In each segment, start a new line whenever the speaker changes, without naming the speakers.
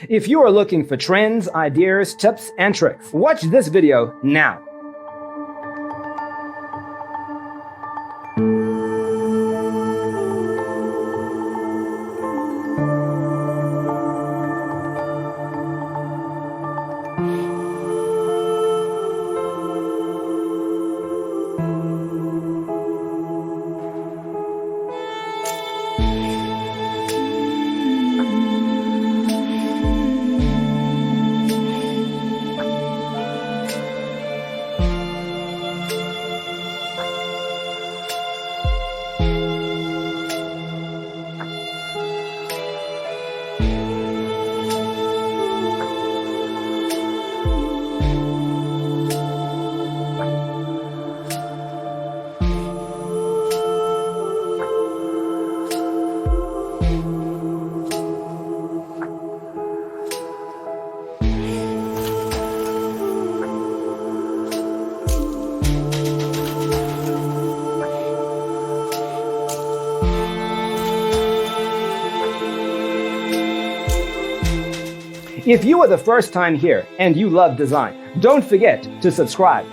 If you are looking for trends, ideas, tips, and tricks, watch this video now. If you are the first time here and you love design, don't forget to subscribe.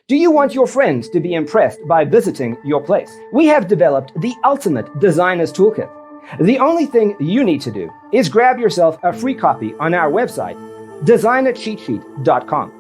Do you want your friends to be impressed by visiting your place? We have developed the ultimate designer's toolkit. The only thing you need to do is grab yourself a free copy on our website, designercheatsheet.com.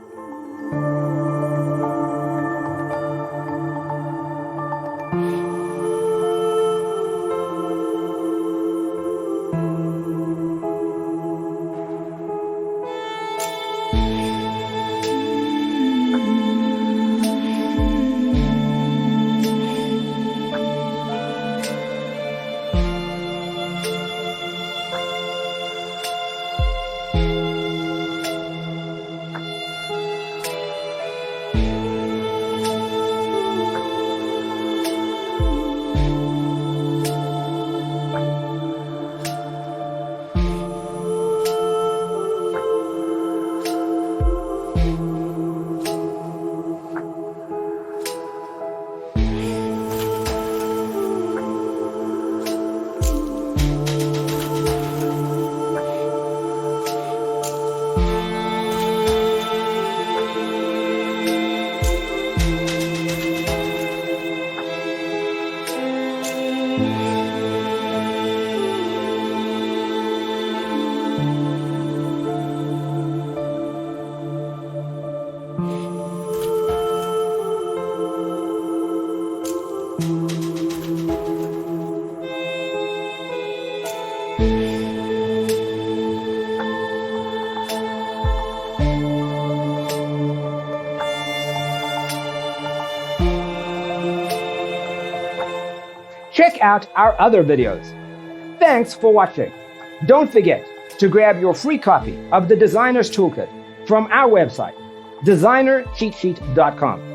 Check out our other videos. Thanks for watching. Don't forget to grab your free copy of the Designer's Toolkit from our website, designercheatsheet.com.